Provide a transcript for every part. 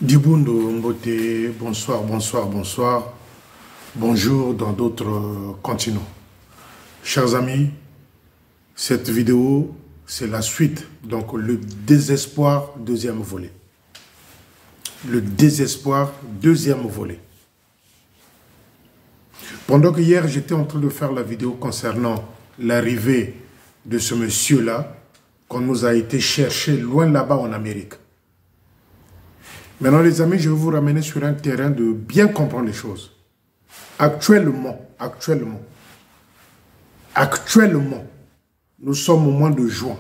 Dibundo Mbote, bonsoir, bonsoir, bonsoir. Bonjour dans d'autres continents. Chers amis, cette vidéo, c'est la suite. Donc, le désespoir, deuxième volet. Le désespoir, deuxième volet. Pendant que hier, j'étais en train de faire la vidéo concernant l'arrivée de ce monsieur-là, qu'on nous a été chercher loin là-bas en Amérique. Maintenant, les amis, je vais vous ramener sur un terrain de bien comprendre les choses. Actuellement, nous sommes au mois de juin,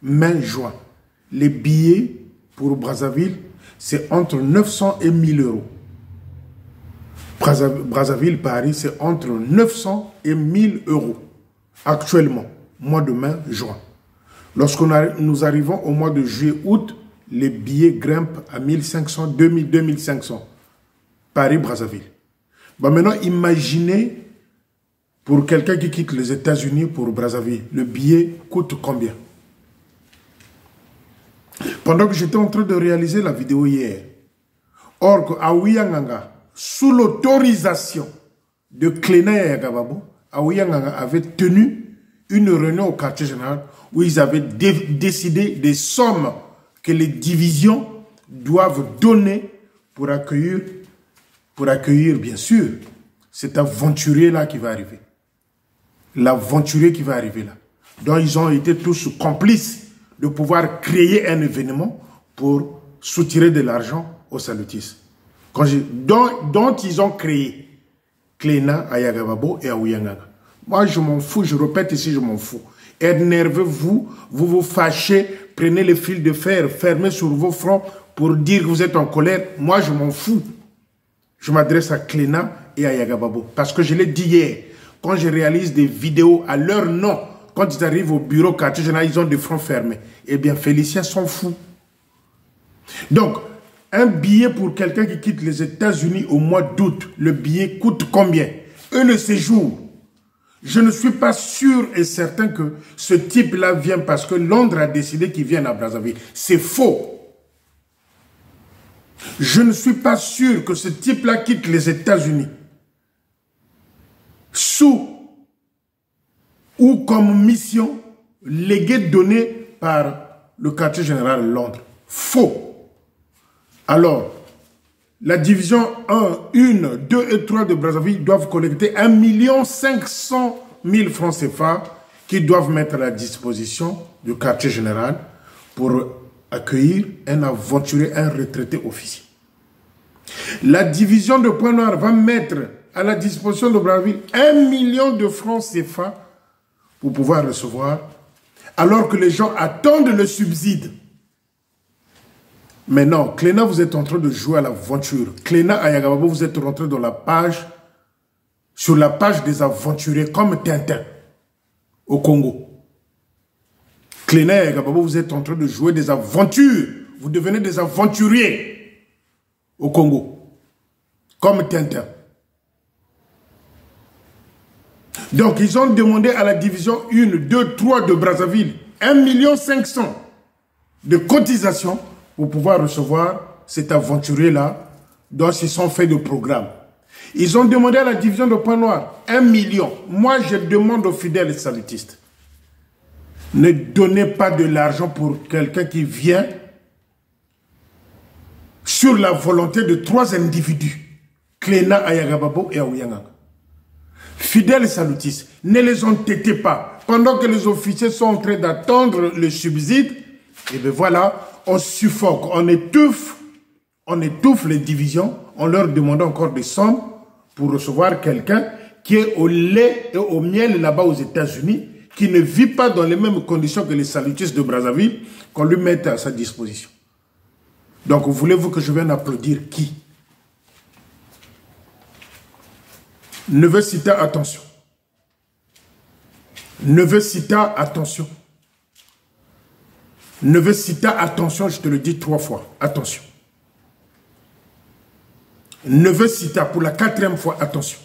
mai-juin. Les billets pour Brazzaville, c'est entre 900 et 1000 euros. Brazzaville, Paris, c'est entre 900 et 1000 euros. Actuellement, mois de mai, juin. Lorsque nous arrivons au mois de juillet, août, les billets grimpent à 1500, 2000, 2500. Paris-Brazzaville. Bon, maintenant, imaginez pour quelqu'un qui quitte les États-Unis pour Brazzaville, le billet coûte combien? Pendant que j'étais en train de réaliser la vidéo hier, or à Ouianganga, sous l'autorisation de Cléna et Yagababo, Ouianganga avait tenu une réunion au quartier général où ils avaient décidé des sommes que les divisions doivent donner pour accueillir bien sûr, cet aventurier-là qui va arriver. L'aventurier qui va arriver là. Donc, ils ont été tous complices de pouvoir créer un événement pour soutirer de l'argent aux salutistes. Dont ils ont créé Cléna, à Yagababo et à Ouianganga. Moi, je m'en fous, je répète ici, je m'en fous. Énervez-vous, vous vous fâchez, prenez les fils de fer, fermez sur vos fronts pour dire que vous êtes en colère. Moi, je m'en fous. Je m'adresse à Cléna et à Yagababo. Parce que je l'ai dit hier, quand je réalise des vidéos à leur nom, quand ils arrivent au bureau quartier général, ils ont des fronts fermés. Eh bien, Félicien s'en fout. Donc, un billet pour quelqu'un qui quitte les États-Unis au mois d'août, le billet coûte combien? Et le séjour? Je ne suis pas sûr et certain que ce type-là vient parce que Londres a décidé qu'il vienne à Brazzaville. C'est faux. Je ne suis pas sûr que ce type-là quitte les États-Unis sous ou comme mission léguée donnée par le quartier général de Londres. Faux. Alors, la division 1, 2 et 3 de Brazzaville doivent collecter 1 500 000 francs CFA qu'ils doivent mettre à la disposition du quartier général pour accueillir un aventurier, un retraité officier. La division de Pointe-Noire va mettre à la disposition de Brazzaville 1 million de francs CFA pour pouvoir recevoir, alors que les gens attendent le subside. Mais non, Cléna, vous êtes en train de jouer à l'aventure. Cléna Ayagababo, vous êtes rentré dans la page, sur la page des aventuriers, comme Tintin, au Congo. Cléna Ayagababo, vous êtes en train de jouer des aventures. Vous devenez des aventuriers au Congo, comme Tintin. Donc, ils ont demandé à la division 1, 2, 3 de Brazzaville 1 500 000 de cotisation pour pouvoir recevoir cet aventurier-là dont ils sont faits de programme. Ils ont demandé à la division de Pointe-Noire 1 million. Moi, je demande aux fidèles et salutistes, ne donnez pas de l'argent pour quelqu'un qui vient sur la volonté de 3 individus, Cléna, Ayagababo et Ouianganga. Fidèles et salutistes, ne les entêtez pas. Pendant que les officiers sont en train d'attendre le subside, et bien voilà, on suffoque, on étouffe les divisions en leur demandant encore des sommes pour recevoir quelqu'un qui est au lait et au miel là-bas aux États-Unis, qui ne vit pas dans les mêmes conditions que les salutistes de Brazzaville, qu'on lui mette à sa disposition. Donc, voulez-vous que je vienne applaudir qui? Neveu Sita, attention. Neveu Sita, attention. Neveu Sita, attention, je te le dis 3 fois. Attention. Neveu Sita, pour la 4e fois, attention.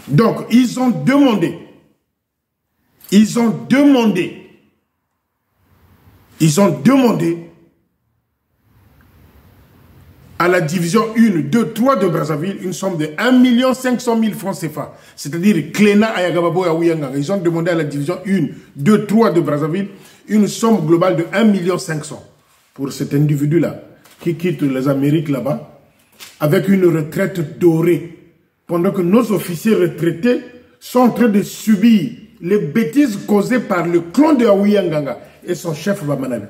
Donc, ils ont demandé Ils ont demandé à la division 1, 2, 3 de Brazzaville une somme de 1 500 000 francs CFA. C'est-à-dire Cléna, Ayagababo et Aouyanganga. Ils ont demandé à la division 1, 2, 3 de Brazzaville une somme globale de 1 500 000 pour cet individu-là qui quitte les Amériques là-bas avec une retraite dorée. Pendant que nos officiers retraités sont en train de subir les bêtises causées par le clan de Aouyanganga et son chef Bamanabe.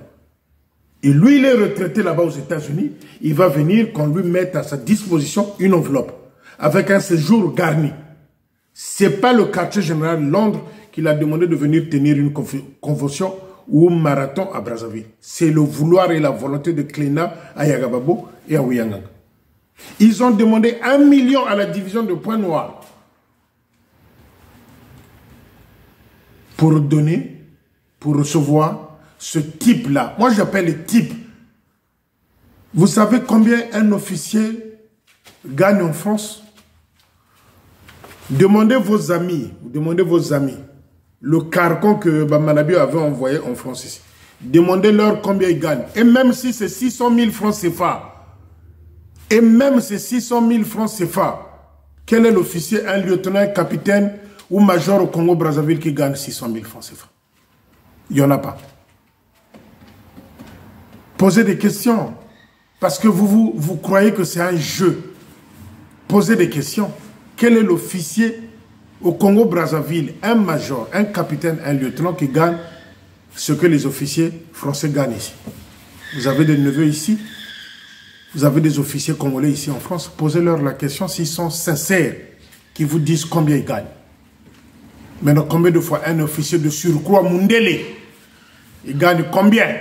Et lui, il est retraité là-bas aux États-Unis. Il va venir qu'on lui mette à sa disposition une enveloppe avec un séjour garni. Ce n'est pas le quartier général de Londres qui l'a demandé de venir tenir une convention ou un marathon à Brazzaville. C'est le vouloir et la volonté de Cléna, Ayagababo et Aouyanganga. Ils ont demandé 1 million à la division de Pointe Noire pour donner, pour recevoir ce type-là. Moi, j'appelle le type. Vous savez combien un officier gagne en France? Demandez vos amis, le carcan que Bamanabe avait envoyé en France ici. Demandez-leur combien ils gagnent. Et même si c'est 600 000 francs CFA, et même c'est 600 000 francs CFA, quel est l'officier, un lieutenant, un capitaine ou major au Congo-Brazzaville qui gagne 600 000 francs CFA? Il n'y en a pas. Posez des questions. Parce que vous croyez que c'est un jeu. Posez des questions. Quel est l'officier au Congo-Brazzaville, un major, un capitaine, un lieutenant qui gagne ce que les officiers français gagnent ici? Vous avez des neveux ici? Vous avez des officiers congolais ici en France? Posez-leur la question s'ils sont sincères, qui vous disent combien ils gagnent. Maintenant, combien de fois un officier de surcroît Mundele, il gagne combien?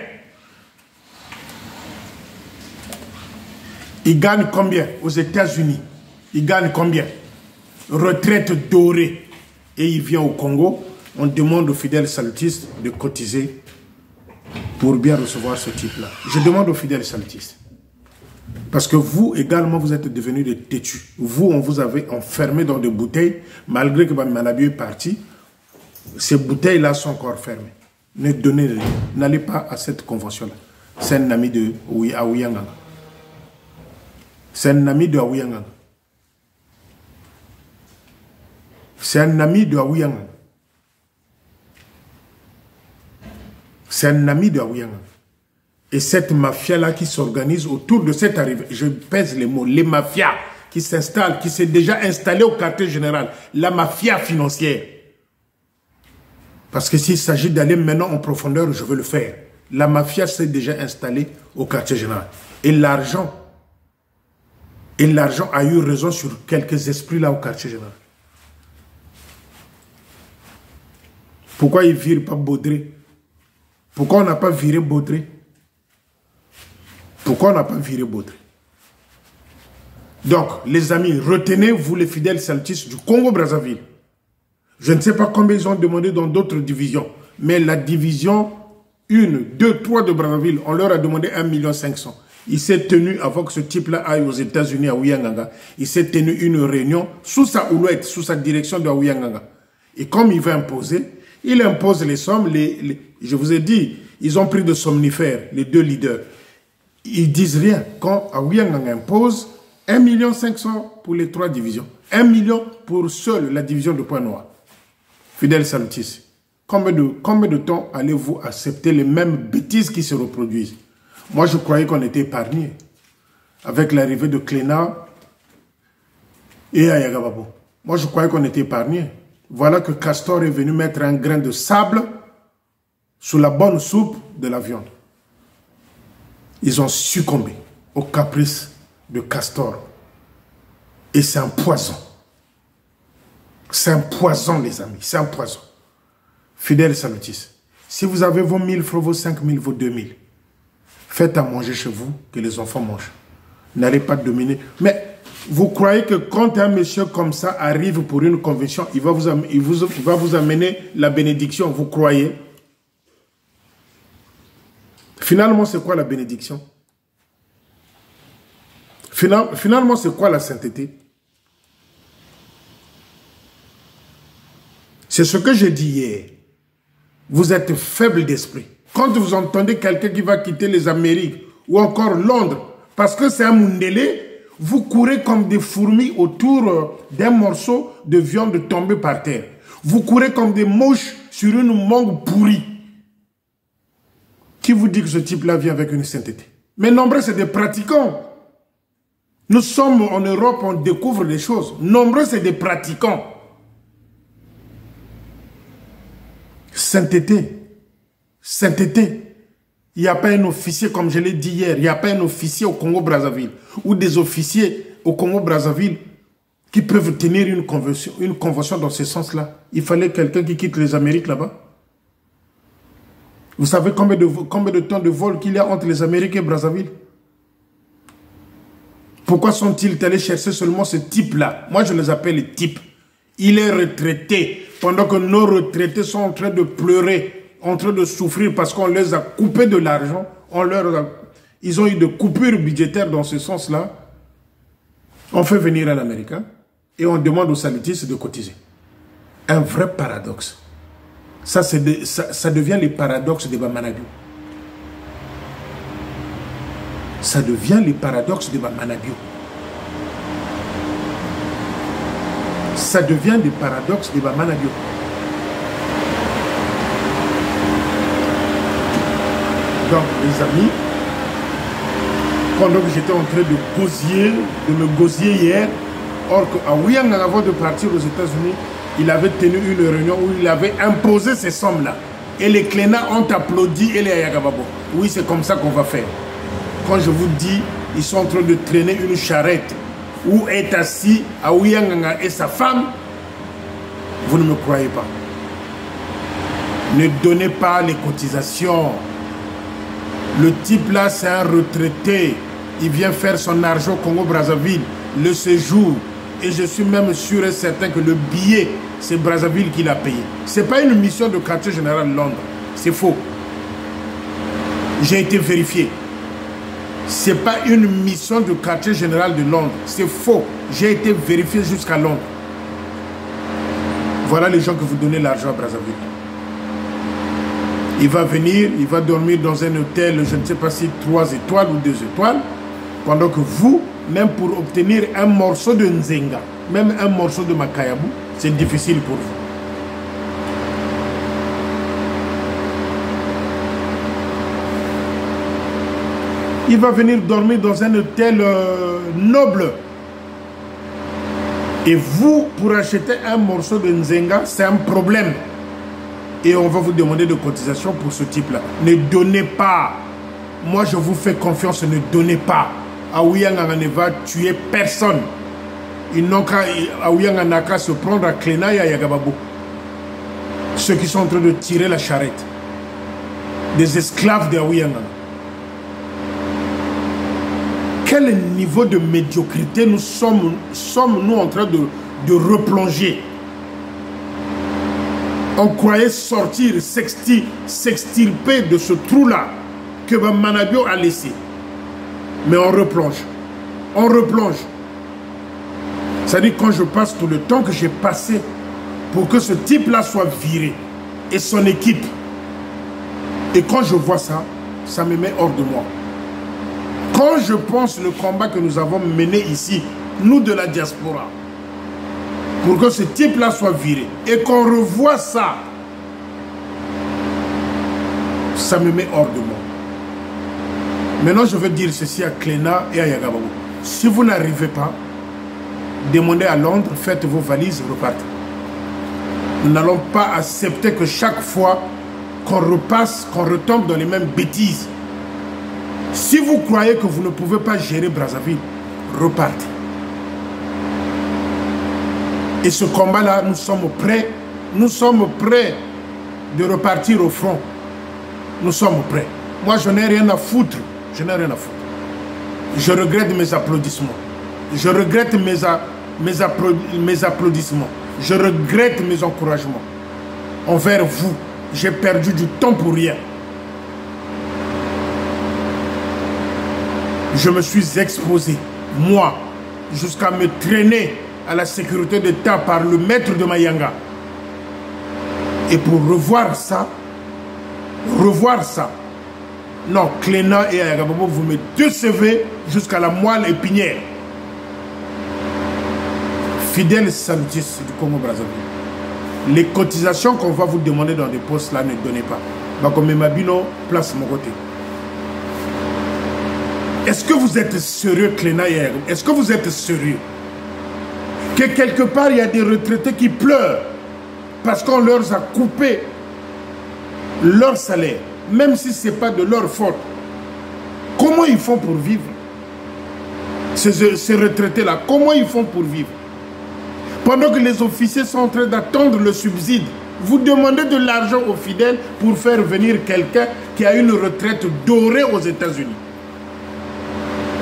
Il gagne combien aux États-Unis? Il gagne combien? Retraite dorée. Et il vient au Congo, on demande aux fidèles saltistes de cotiser pour bien recevoir ce type-là. Je demande aux fidèles saltistes. Parce que vous également, vous êtes devenus des têtus. Vous, on vous avait enfermé dans des bouteilles, malgré que Bamanabe est parti. Ces bouteilles-là sont encore fermées. Ne donnez rien. N'allez pas à cette convention-là. C'est un ami de Aouyanganga. C'est un ami de Aouyanganga. C'est un ami de Aouyanganga. C'est un ami de Aouyanganga. Et cette mafia-là qui s'organise autour de cette arrivée, je pèse les mots, les mafias qui s'installent, qui s'est déjà installée au quartier général, la mafia financière. Parce que s'il s'agit d'aller maintenant en profondeur, je veux le faire. La mafia s'est déjà installée au quartier général. Et l'argent a eu raison sur quelques esprits là au quartier général. Pourquoi ils ne virent pas Baudré? Pourquoi on n'a pas viré Baudré? Pourquoi on n'a pas viré Baudré? Donc, les amis, retenez-vous les fidèles saltistes du Congo-Brazzaville. Je ne sais pas combien ils ont demandé dans d'autres divisions, mais la division 1, 2, 3 de Brazzaville, on leur a demandé 1 500 000. Il s'est tenu, avant que ce type-là aille aux États-Unis à Aouyanganga, il s'est tenu une réunion sous sa houlette, sous sa direction de Aouyanganga. Et comme il va imposer, il impose les sommes. Je vous ai dit, ils ont pris de somnifères, les deux leaders. Ils disent rien. Quand Aouyanganga impose 1 500 000 pour les 3 divisions, 1 million pour seule la division de Pointe Noire. Fidèles saltistes, combien de temps allez-vous accepter les mêmes bêtises qui se reproduisent? Moi, je croyais qu'on était épargnés avec l'arrivée de Cléna et Ayagababo. Moi, je croyais qu'on était épargnés. Voilà que Castor est venu mettre un grain de sable sous la bonne soupe de la viande. Ils ont succombé aux caprices de Castor. Et c'est un poison. C'est un poison, les amis. C'est un poison. Fidèles saltistes, si vous avez vos 1000 francs, vos 5000, vos 2000, faites à manger chez vous, que les enfants mangent. N'allez pas dominer. Mais vous croyez que quand un monsieur comme ça arrive pour une convention, il va vous amener la bénédiction, vous croyez? Finalement, c'est quoi la bénédiction? Finalement, c'est quoi la sainteté? C'est ce que j'ai dit hier. Vous êtes faible d'esprit. Quand vous entendez quelqu'un qui va quitter les Amériques ou encore Londres, parce que c'est un Mundélé, vous courez comme des fourmis autour d'un morceau de viande tombé par terre. Vous courez comme des mouches sur une mangue pourrie. Qui vous dit que ce type-là vient avec une sainteté? Mais nombreux, c'est des pratiquants. Nous sommes en Europe, on découvre des choses. Nombreux, c'est des pratiquants. Sainteté. Sainteté. Il n'y a pas un officier, comme je l'ai dit hier, il n'y a pas un officier au Congo-Brazzaville ou des officiers au Congo-Brazzaville qui peuvent tenir une convention dans ce sens-là. Il fallait quelqu'un qui quitte les Amériques là-bas. Vous savez combien de temps de vol qu'il y a entre les Amériques et Brazzaville? Pourquoi sont-ils allés chercher seulement ce type-là? Moi, je les appelle les types. Il est retraité, pendant que nos retraités sont en train de pleurer, en train de souffrir parce qu'on les a coupé de l'argent. Ils ont eu de coupures budgétaires dans ce sens-là. On fait venir un Américain et on demande aux salutistes de cotiser. Un vrai paradoxe. Ça devient les paradoxes de Bamanabiou. Ça devient les paradoxes de Bamanabiou. Ça devient des paradoxes de Bamanabiou. Donc, les amis, pendant que j'étais en train de me gosier hier, or qu'à Ouyang, avant de partir aux États-Unis, il avait tenu une réunion où il avait imposé ces sommes-là. Et les Clénas ont applaudi et les Ayagababo. Oui, c'est comme ça qu'on va faire. Quand je vous dis, ils sont en train de traîner une charrette où est assis Aouyanganga et sa femme, vous ne me croyez pas. Ne donnez pas les cotisations. Le type là, c'est un retraité. Il vient faire son argent au Congo-Brazzaville, le séjour. Et je suis même sûr et certain que le billet, c'est Brazzaville qui l'a payé. Ce n'est pas une mission de quartier général de Londres. C'est faux. J'ai été vérifié. Ce n'est pas une mission du quartier général de Londres. C'est faux. J'ai été vérifié jusqu'à Londres. Voilà les gens que vous donnez l'argent à Brazzaville. Il va venir, il va dormir dans un hôtel, je ne sais pas si 3 étoiles ou 2 étoiles, pendant que vous, même pour obtenir un morceau de Nzenga, même un morceau de Makayabou, c'est difficile pour vous. Il va venir dormir dans un hôtel noble. Et vous, pour acheter un morceau de Nzenga, c'est un problème. Et on va vous demander de cotisation pour ce type-là. Ne donnez pas. Moi, je vous fais confiance, ne donnez pas. Aouyanga ne va tuer personne. Ils n'ont qu'à, Aouyanga n'a qu'à se prendre à Cléna et à Yagababo. Ceux qui sont en train de tirer la charrette. Des esclaves de Aouyanga. Quel niveau de médiocrité nous sommes nous en train de replonger? On croyait sortir, s'extirper de ce trou-là que Manabio a laissé. Mais on replonge. On replonge. C'est-à-dire quand je passe tout le temps que j'ai passé pour que ce type-là soit viré et son équipe. Et quand je vois ça, ça me met hors de moi. Quand je pense le combat que nous avons mené ici, nous de la diaspora, pour que ce type-là soit viré, et qu'on revoie ça, ça me met hors de moi. Maintenant, je veux dire ceci à Cléna et à Yagababo. Si vous n'arrivez pas, demandez à Londres, faites vos valises, repartez. Nous n'allons pas accepter que chaque fois qu'on repasse, qu'on retombe dans les mêmes bêtises. Si vous croyez que vous ne pouvez pas gérer Brazzaville, repartez. Et ce combat-là, nous sommes prêts de repartir au front. Nous sommes prêts. Moi, je n'ai rien à foutre. Je n'ai rien à foutre. Je regrette mes applaudissements. Je regrette mes applaudissements. Je regrette mes encouragements. Envers vous, j'ai perdu du temps pour rien. Je me suis exposé, moi, jusqu'à me traîner à la sécurité d'État par le maître de Mayanga. Et pour revoir ça, revoir ça. Non, Cléna et Ayagababo, vous me décevez jusqu'à la moelle épinière. Fidèles salutistes du Congo-Brazzaville, les cotisations qu'on va vous demander dans des postes là, ne donnez pas. Bakome Mabino, place mon côté. Est-ce que vous êtes sérieux, Cléna et Ayagababo? Est-ce que vous êtes sérieux? Que quelque part, il y a des retraités qui pleurent parce qu'on leur a coupé leur salaire, même si ce n'est pas de leur faute. Comment ils font pour vivre? Ces retraités-là, comment ils font pour vivre? Pendant que les officiers sont en train d'attendre le subside, vous demandez de l'argent aux fidèles pour faire venir quelqu'un qui a une retraite dorée aux États-Unis.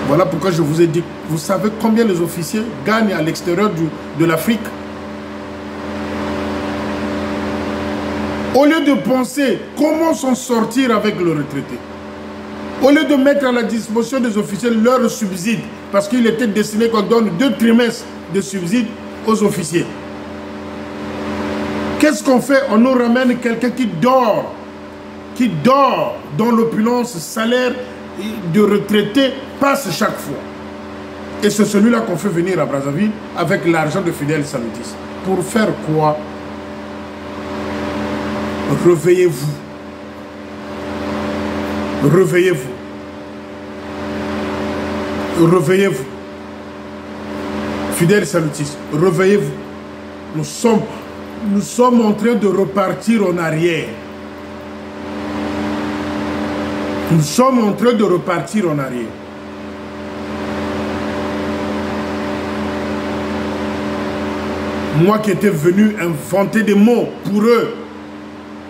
Voilà pourquoi je vous ai dit, vous savez combien les officiers gagnent à l'extérieur de l'Afrique? Au lieu de penser comment s'en sortir avec le retraité, au lieu de mettre à la disposition des officiers leur subside, parce qu'il était destiné qu'on donne 2 trimestres de subside aux officiers. Qu'est-ce qu'on fait? On nous ramène quelqu'un qui dort dans l'opulence, salaire de retraité passe chaque fois. Et c'est celui-là qu'on fait venir à Brazzaville avec l'argent de fidèles salutistes. Pour faire quoi? Réveillez-vous. Réveillez-vous. Réveillez-vous. Fidèles salutistes, réveillez-vous. Nous sommes en train de repartir en arrière. Nous sommes en train de repartir en arrière. Moi qui étais venu inventer des mots pour eux,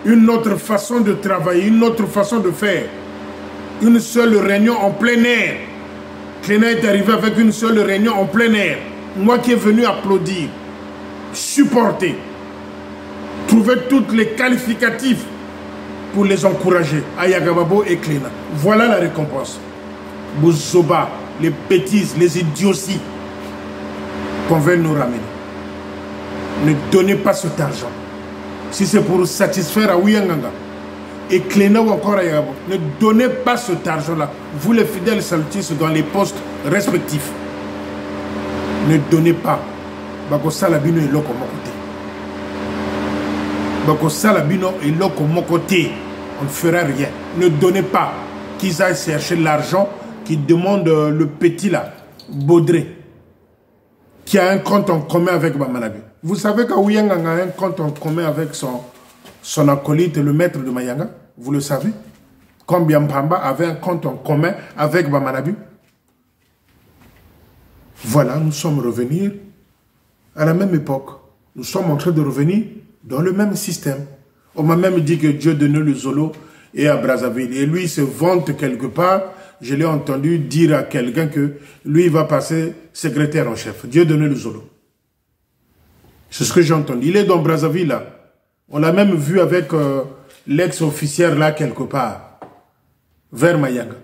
une autre façon de travailler, une autre façon de faire, une seule réunion en plein air. Cléna est arrivé avec une seule réunion en plein air. Moi qui est venu applaudir, supporter, trouver tous les qualificatifs pour les encourager, Ayagababo et Cléna. Voilà la récompense. Bouzoba, les bêtises, les idioties qu'on veut nous ramener. Ne donnez pas cet argent. Si c'est pour satisfaire à Ouyanganga et Cléna ou encore Ayagababo, ne donnez pas cet argent-là. Vous les fidèles salutistes dans les postes respectifs. Ne donnez pas. Bako Salabino est l'eau comme côté. Bako Salabino est l'eau comme côté. On ne fera rien. Ne donnez pas. Qu'ils aillent chercher l'argent qui demande le petit là, Baudré, qui a un compte en commun avec Bamanabi. Vous savez qu'Ouyanganga a un compte en commun avec son acolyte, le maître de Mayanga. Vous le savez. Comme Mpamba avait un compte en commun avec Bamanabi. Voilà, nous sommes revenus à la même époque. Nous sommes en train de revenir dans le même système. On m'a même dit que Dieu donnait le Zolo et à Brazzaville. Et lui, il se vante quelque part. Je l'ai entendu dire à quelqu'un que lui, il va passer secrétaire en chef. Dieu donnait le Zolo. C'est ce que j'ai entendu. Il est dans Brazzaville, là. On l'a même vu avec l'ex-officière, là, quelque part, vers Mayanga.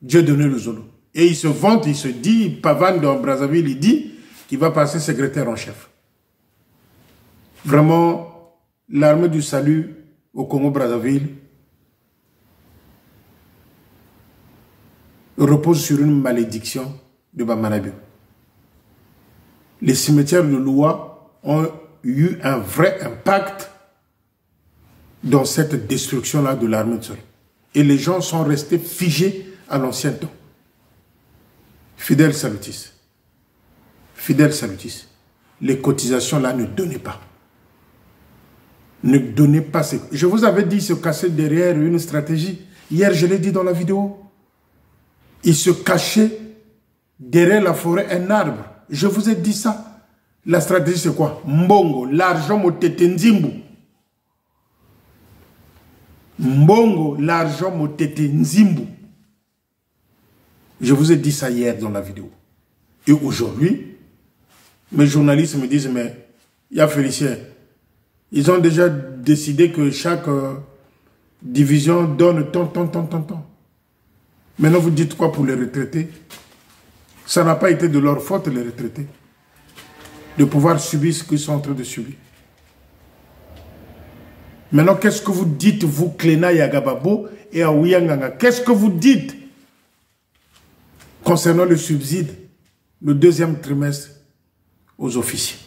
Dieu donnait le Zolo. Et il se vante, il se dit, Pavan dans Brazzaville, il dit qu'il va passer secrétaire en chef. Vraiment, l'armée du salut au Congo-Brazzaville repose sur une malédiction de Bamanabi. Les cimetières de Loua ont eu un vrai impact dans cette destruction-là de l'armée du salut. Et les gens sont restés figés à l'ancien temps. Fidèles salutistes, les cotisations là ne donnez pas. Ne donnez pas. Je vous avais dit se cacher derrière une stratégie. Hier, je l'ai dit dans la vidéo. Il se cachait derrière la forêt un arbre. Je vous ai dit ça. La stratégie c'est quoi? Mbongo, l'argent motete nzimbu. Mbongo, l'argent motete nzimbu. Je vous ai dit ça hier dans la vidéo. Et aujourd'hui, mes journalistes me disent, mais il y a Félicien. Ils ont déjà décidé que chaque division donne tant. Maintenant, vous dites quoi pour les retraités? Ça n'a pas été de leur faute, les retraités, de pouvoir subir ce qu'ils sont en train de subir. Maintenant, qu'est-ce que vous dites, vous, Cléna Yagababo et Aouya Nganga? Qu'est-ce que vous dites concernant le subside, le deuxième trimestre aux officiers?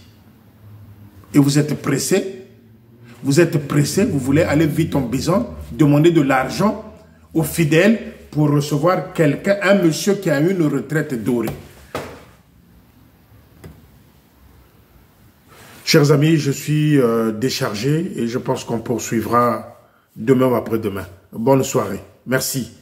Et vous êtes pressés, vous voulez aller vite en besoin, demander de l'argent aux fidèles pour recevoir quelqu'un, un monsieur qui a eu une retraite dorée. Chers amis, je suis déchargé et je pense qu'on poursuivra demain ou après-demain. Bonne soirée. Merci.